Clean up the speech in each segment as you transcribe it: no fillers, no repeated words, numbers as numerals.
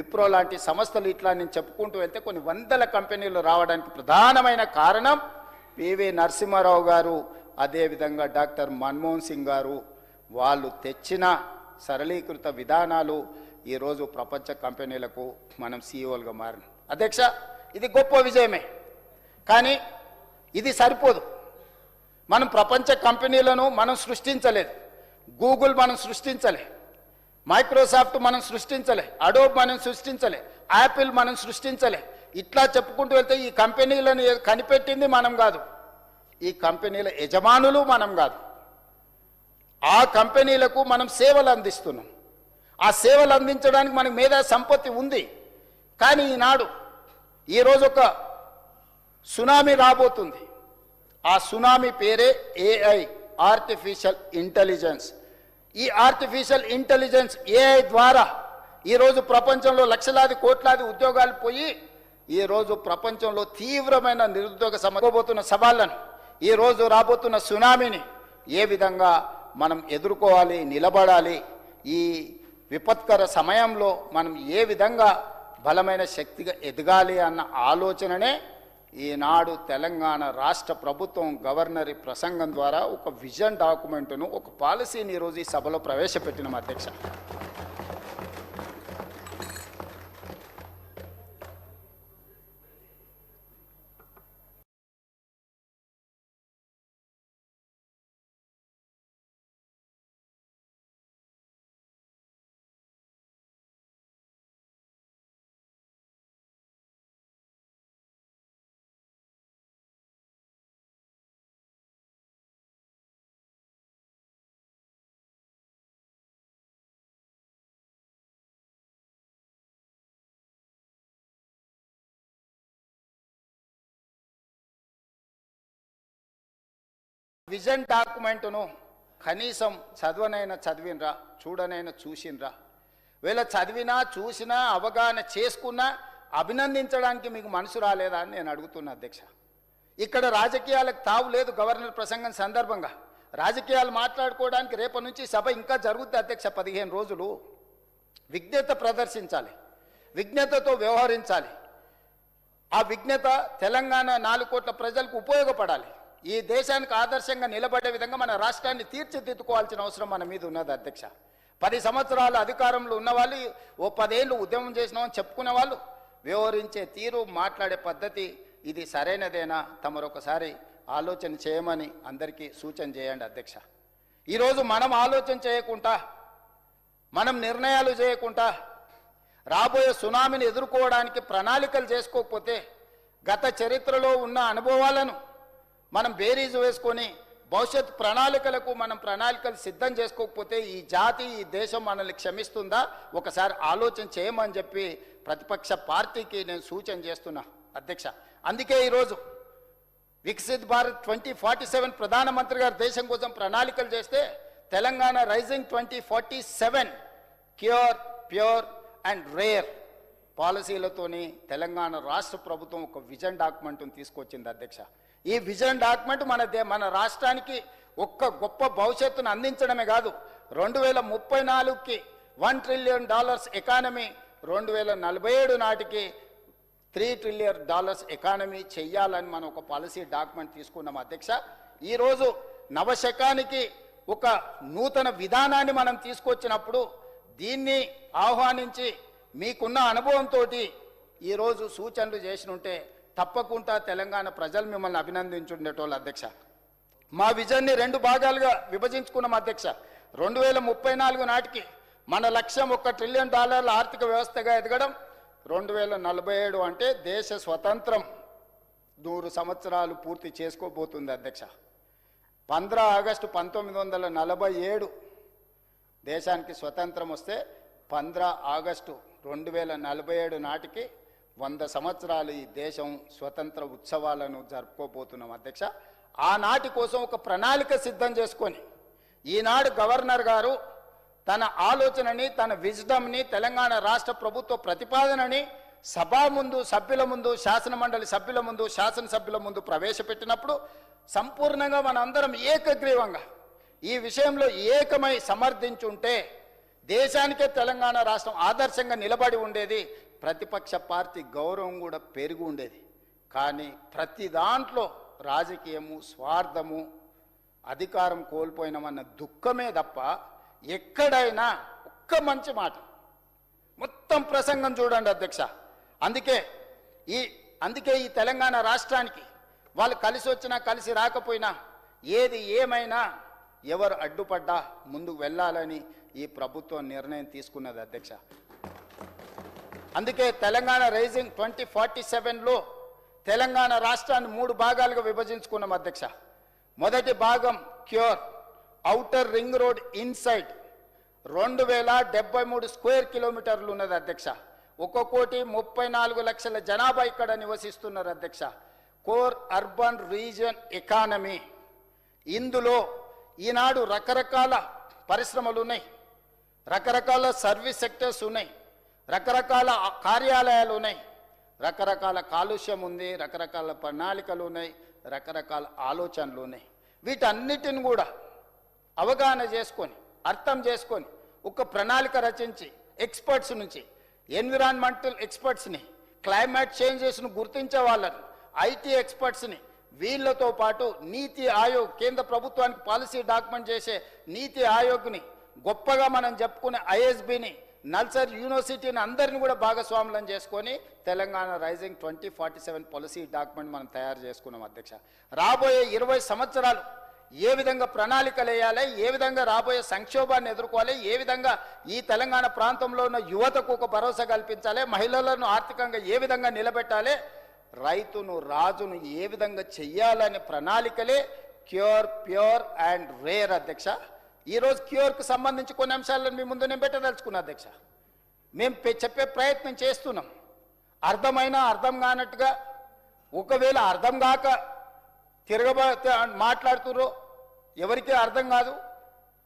విప్రో లాంటి సంస్థలు ఇట్లా నేను చెప్పుకుంటూ వెళ్తే కొన్ని వందల కంపెనీలు రావడానికి ప్రధానమైన కారణం పివి నరసింహారావు గారు, అదేవిధంగా డాక్టర్ మన్మోహన్ సింగ్ గారు వాళ్ళు తెచ్చిన సరళీకృత విధానాలు ఈరోజు ప్రపంచ కంపెనీలకు మనం సీఈఓలుగా మారిన. అధ్యక్ష, ఇది గొప్ప విజయమే, కానీ ఇది సరిపోదు. మనం ప్రపంచ కంపెనీలను మనం సృష్టించలేదు. గూగుల్ మనం సృష్టించలే, మైక్రోసాఫ్ట్ మనం సృష్టించలే, అడోబ్ మనం సృష్టించలే, యాపిల్ మనం సృష్టించలే. ఇట్లా చెప్పుకుంటూ వెళ్తే ఈ కంపెనీలను కనిపెట్టింది మనం కాదు, ఈ కంపెనీల యజమానులు మనం కాదు. ఆ కంపెనీలకు మనం సేవలు అందిస్తున్నాం. ఆ సేవలు అందించడానికి మనకు మేధా సంపత్తి ఉంది. కానీ ఈరోజు ఒక సునామీ రాబోతుంది. ఆ సునామీ పేరే ఏఐ, ఆర్టిఫిషియల్ ఇంటెలిజెన్స్. ఈ ఆర్టిఫిషియల్ ఇంటెలిజెన్స్ ఏఐ ద్వారా ఈరోజు ప్రపంచంలో లక్షలాది కోట్లాది ఉద్యోగాలు పోయి ఈరోజు ప్రపంచంలో తీవ్రమైన నిరుద్యోగ సమస్యపోతున్న సవాళ్లను, ఈరోజు రాబోతున్న సునామీని ఏ విధంగా మనం ఎదుర్కోవాలి, నిలబడాలి, ఈ విపత్కర సమయంలో మనం ఏ విధంగా బలమైన శక్తిగా ఎదగాలి అన్న ఆలోచననే ఈనాడు తెలంగాణ రాష్ట్ర ప్రభుత్వం గవర్నర్ ప్రసంగం ద్వారా ఒక విజన్ డాక్యుమెంట్ను, ఒక పాలసీని ఈరోజు ఈ సభలో ప్రవేశపెట్టినాం. అధ్యక్ష, విజన్ డాక్యుమెంట్ను కనీసం చదివినరా, చూడనైనా చూసినరా? వీళ్ళ చదివినా చూసినా అవగాహన చేసుకున్నా అభినందించడానికి మీకు మనసు రాలేదా అని నేను అడుగుతున్నా. అధ్యక్ష, ఇక్కడ రాజకీయాలకు తావు లేదు. గవర్నర్ ప్రసంగం సందర్భంగా రాజకీయాలు మాట్లాడుకోవడానికి రేపటి నుంచి సభ ఇంకా జరుగుతుంది. అధ్యక్ష, 15 రోజులు విజ్ఞత ప్రదర్శించాలి, విజ్ఞతతో వ్యవహరించాలి. ఆ విజ్ఞత తెలంగాణ 4 కోట్ల ప్రజలకు ఉపయోగపడాలి. ఈ దేశానికి ఆదర్శంగా నిలబడే విధంగా మన రాష్ట్రాన్ని తీర్చిదిద్దుకోవాల్సిన అవసరం మన మీద ఉన్నది. అధ్యక్ష, 10 సంవత్సరాలు అధికారంలో ఉన్నవాళ్ళు, ఓ 10 ఏళ్ళు ఉద్యమం చేసినామని చెప్పుకునే వాళ్ళు వ్యవహరించే తీరు, మాట్లాడే పద్ధతి ఇది సరైనదేనా? తమరొకసారి ఆలోచన చేయమని అందరికీ సూచన చేయండి. అధ్యక్ష, ఈరోజు మనం ఆలోచన చేయకుండా, మనం నిర్ణయాలు చేయకుండా రాబోయే సునామీని ఎదుర్కోవడానికి ప్రణాళికలు చేసుకోకపోతే, గత చరిత్రలో ఉన్న అనుభవాలను మనం బేరీజు వేసుకొని భవిష్యత్ ప్రణాళికలకు మనం ప్రణాళికలు సిద్ధం చేసుకోకపోతే ఈ జాతి, ఈ దేశం మనల్ని క్షమిస్తుందా? ఒకసారి ఆలోచన చేయమని చెప్పి ప్రతిపక్ష పార్టీకి నేను సూచన చేస్తున్నా. అధ్యక్ష, అందుకే ఈరోజు వికసిత్ భారత్ 2047 ప్రధానమంత్రి గారు దేశం కోసం ప్రణాళికలు చేస్తే Telangana rising 2047 cure, pure and rare పాలసీలతోని తెలంగాణ రాష్ట్ర ప్రభుత్వం ఒక విజన్ డాక్యుమెంట్ను తీసుకొచ్చింది. అధ్యక్ష, ఈ విజన్ డాక్యుమెంట్ మన రాష్ట్రానికి ఒక్క గొప్ప భవిష్యత్తును అందించడమే కాదు, 2034కి $1 ట్రిలియన్ ఎకానమీ, 2047 నాటికి $3 ట్రిలియన్ ఎకానమీ చెయ్యాలని మనం ఒక పాలసీ డాక్యుమెంట్ తీసుకున్నాం. అధ్యక్ష, ఈరోజు నవశకానికి ఒక నూతన విధానాన్ని మనం తీసుకొచ్చినప్పుడు దీన్ని ఆహ్వానించి మీకున్న అనుభవంతో ఈరోజు సూచనలు చేసినుంటే తప్పకుండా తెలంగాణ ప్రజలు మిమ్మల్ని అభినందించుండేటోళ్ళు. అధ్యక్ష, మా విజన్ని 2 భాగాలుగా విభజించుకున్నాం. అధ్యక్ష, 2034 నాటికి మన లక్ష్యం $1 ట్రిలియన్ ఆర్థిక వ్యవస్థగా ఎదగడం, 2047 అంటే దేశ స్వతంత్రం 100 సంవత్సరాలు పూర్తి చేసుకోబోతుంది. అధ్యక్ష, 15 ఆగస్టు 1947 దేశానికి స్వతంత్రం వస్తే 15 ఆగస్టు 2047 నాటికి 100 సంవత్సరాలు ఈ దేశం స్వతంత్ర ఉత్సవాలను జరుపుకోబోతున్నాం. అధ్యక్ష, ఆనాటి కోసం ఒక ప్రణాళిక సిద్ధం చేసుకొని ఈనాడు గవర్నర్ గారు తన ఆలోచనని, తన విజ్డమ్ని, తెలంగాణ రాష్ట్ర ప్రభుత్వ ప్రతిపాదనని సభా ముందు, సభ్యుల ముందు, శాసనమండలి సభ్యుల ముందు, శాసనసభ్యుల ముందు ప్రవేశపెట్టినప్పుడు సంపూర్ణంగా మనందరం ఏకగ్రీవంగా ఈ విషయంలో ఏకమై సమర్థించుంటే దేశానికే తెలంగాణ రాష్ట్రం ఆదర్శంగా నిలబడి ఉండేది. ప్రతిపక్ష పార్టీ గౌరవం కూడా పెరిగి ఉండేది. కానీ ప్రతి దాంట్లో రాజకీయము, స్వార్థము, అధికారం కోల్పోయినామన్న దుఃఖమే తప్ప ఎక్కడైనా ఒక్క మంచి మాట. మొత్తం ప్రసంగం చూడండి అధ్యక్ష. అందుకే ఈ తెలంగాణ రాష్ట్రానికి వాళ్ళు కలిసి వచ్చినా కలిసి రాకపోయినా ఏది ఏమైనా ఎవరు అడ్డుపడ్డా ముందుకు వెళ్ళాలని ఈ ప్రభుత్వం నిర్ణయం తీసుకున్నది అధ్యక్ష. అందుకే తెలంగాణ రైజింగ్ 2047లో తెలంగాణ రాష్ట్రాన్ని 3 భాగాలుగా విభజించుకున్నాం అధ్యక్ష. మొదటి భాగం cure, outer ring road inside 2073 square కిలోమీటర్లు ఉన్నది అధ్యక్ష. 1,34,00,000 జనాభా ఇక్కడ నివసిస్తున్నారు అధ్యక్ష. Core urban region economy. ఇందులో ఈనాడు రకరకాల పరిశ్రమలు ఉన్నాయి, రకరకాల సర్వీస్ సెక్టర్స్ ఉన్నాయి, రకరకాల కార్యాలయాలు ఉన్నాయి, రకరకాల కాలుష్యం ఉంది, రకరకాల ప్రణాళికలు ఉన్నాయి, రకరకాల ఆలోచనలు ఉన్నాయి. వీటన్నిటిని కూడా అవగాహన చేసుకొని, అర్థం చేసుకొని ఒక ప్రణాళిక రచించి ఎక్స్పర్ట్స్ నుంచి, ఎన్విరాన్మెంటల్ ఎక్స్పర్ట్స్ని, క్లైమేట్ చేంజెస్ను గుర్తించే వాళ్ళని, ఐటీ ఎక్స్పర్ట్స్ని, వీళ్ళతో పాటు నీతి ఆయోగ్, కేంద్ర ప్రభుత్వానికి పాలసీ డాక్యుమెంట్ చేసే నీతి ఆయోగ్ని, గొప్పగా మనం చెప్పుకునే ఐఎస్బిని, నల్సార్ యూనివర్సిటీని అందరిని కూడా భాగస్వాములను చేసుకొని తెలంగాణ రైజింగ్ 2047 పాలసీ డాక్యుమెంట్ మనం తయారు చేసుకున్నాం అధ్యక్ష. రాబోయే 20 సంవత్సరాలు ఏ విధంగా ప్రణాళికలు వేయాలి, ఏ విధంగా రాబోయే సంక్షోభాన్ని ఎదుర్కోవాలి, ఏ విధంగా ఈ తెలంగాణ ప్రాంతంలో ఉన్న యువతకు ఒక భరోసా కల్పించాలి, మహిళలను ఆర్థికంగా ఏ విధంగా నిలబెట్టాలి, రైతును రాజును ఏ విధంగా చెయ్యాలనే ప్రణాళికలే క్యూర్, ప్యూర్ అండ్ రేర్ అధ్యక్ష. ఈరోజు క్యూర్కు సంబంధించి కొన్ని అంశాలను మీ ముందు నేను పెట్టదలుచుకున్నా అధ్యక్ష. మేము చెప్పే ప్రయత్నం చేస్తున్నాం. అర్థమైనా అర్థం కానట్టుగా, ఒకవేళ అర్థం కాక మాట్లాడుతుర్రో ఎవరికీ అర్థం కాదు.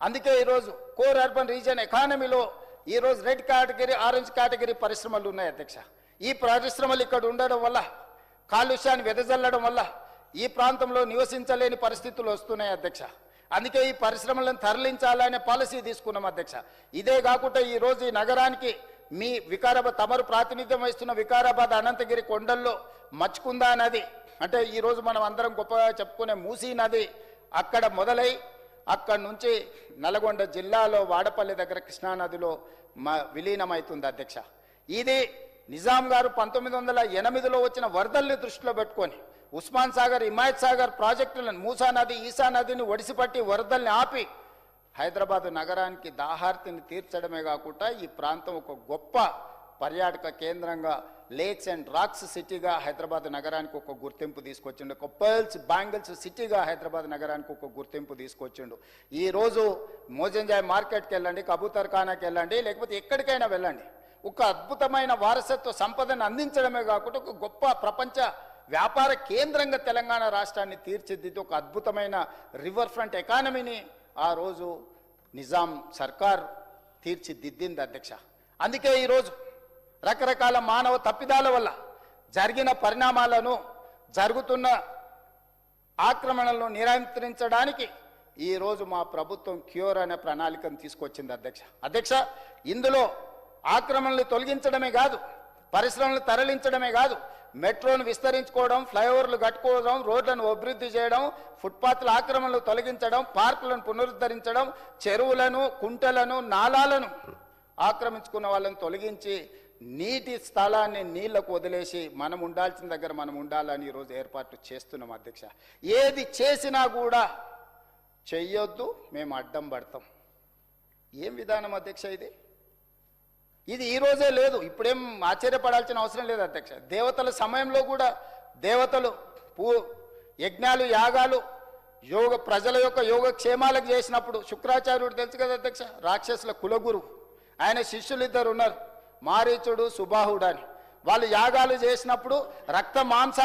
అందుకే ఈరోజు కోర్ అర్బన్ రీజియన్ ఎకానమీలో ఈరోజు రెడ్ కేటగిరీ, ఆరెంజ్ కేటగిరీ పరిశ్రమలు ఉన్నాయి అధ్యక్ష. ఈ పరిశ్రమలు ఇక్కడ ఉండడం వల్ల, కాలుష్యాన్ని వెదజల్లడం వల్ల ఈ ప్రాంతంలో నివసించలేని పరిస్థితులు వస్తున్నాయి అధ్యక్ష. అందుకే ఈ పరిశ్రమలను తరలించాలనే పాలసీ తీసుకున్నాం అధ్యక్ష. ఇదే కాకుండా ఈరోజు ఈ నగరానికి మీ వికారాబాద్, తమరు ప్రాతినిధ్యం వహిస్తున్న వికారాబాద్ అనంతగిరి కొండల్లో మచ్కుందా నది, అంటే ఈరోజు మనం అందరం గొప్పగా చెప్పుకునే మూసీ నది అక్కడ మొదలై అక్కడి నుంచి నల్గొండ జిల్లాలో వాడపల్లి దగ్గర కృష్ణానదిలో విలీనమవుతుంది అధ్యక్ష. ఇది నిజాం గారు 1908లో వచ్చిన వరదల్ని దృష్టిలో పెట్టుకొని ఉస్మాన్ సాగర్, హిమాయత్ సాగర్ ప్రాజెక్టులను, మూసా నది, ఈసా నదిని ఒడిసిపట్టి వరదల్ని ఆపి హైదరాబాదు నగరానికి దాహార్తిని తీర్చడమే కాకుండా ఈ ప్రాంతం ఒక గొప్ప పర్యాటక కేంద్రంగా, లేక్స్ అండ్ రాక్స్ సిటీగా హైదరాబాద్ నగరానికి ఒక గుర్తింపు తీసుకొచ్చిండు. ఒక పర్ల్స్ బ్యాంగిల్స్ సిటీగా హైదరాబాద్ నగరానికి ఒక గుర్తింపు తీసుకొచ్చిండు. ఈరోజు మోజంజాయ్ మార్కెట్కి వెళ్ళండి, కబూతర్ ఖానాకి వెళ్ళండి, లేకపోతే ఎక్కడికైనా వెళ్ళండి, ఒక అద్భుతమైన వారసత్వ సంపదను అందించడమే కాకుండా ఒక గొప్ప ప్రపంచ వ్యాపార కేంద్రంగా తెలంగాణ రాష్ట్రాన్ని తీర్చిదిద్ది ఒక అద్భుతమైన రివర్ ఫ్రంట్ ఎకానమీని ఆ రోజు నిజాం సర్కార్ తీర్చిదిద్దింది అధ్యక్ష. అందుకే ఈరోజు రకరకాల మానవ తప్పిదాల వల్ల జరిగిన పరిణామాలను, జరుగుతున్న ఆక్రమణలను నియంత్రించడానికి ఈరోజు మా ప్రభుత్వం క్యూర్ అనే ప్రణాళికను తీసుకొచ్చింది అధ్యక్ష. ఇందులో ఆక్రమణలు తొలగించడమే కాదు, పరిశ్రమలు తరలించడమే కాదు, మెట్రోను విస్తరించుకోవడం, ఫ్లైఓవర్లు కట్టుకోవడం, రోడ్లను అభివృద్ధి చేయడం, ఫుట్పాత్ల ఆక్రమణలు తొలగించడం, పార్కులను పునరుద్ధరించడం, చెరువులను, కుంటలను, నాలాలను ఆక్రమించుకున్న వాళ్ళని తొలగించి నీటి స్థలాన్ని నీళ్లకు వదిలేసి మనం ఉండాల్సిన దగ్గర మనం ఉండాలని ఈరోజు ఏర్పాట్లు చేస్తున్నాం అధ్యక్ష. ఏది చేసినా కూడా చెయ్యొద్దు, మేము అడ్డం పడతాం. ఏం విధానం అధ్యక్ష ఇది? ఇది ఈరోజే లేదు, ఇప్పుడేం ఆశ్చర్యపడాల్సిన అవసరం లేదు అధ్యక్ష. దేవతల సమయంలో కూడా దేవతలు యజ్ఞాలు, యాగాలు, ప్రజల యొక్క యోగక్షేమాలకు చేసినప్పుడు శుక్రాచార్యుడు తెలుసు కదా అధ్యక్ష, రాక్షసుల కులగురు, ఆయన శిష్యులు 2 ఉన్నారు, మారీచుడు, సుబాహుడు అని. వాళ్ళు యాగాలు చేసినప్పుడు రక్త మాంస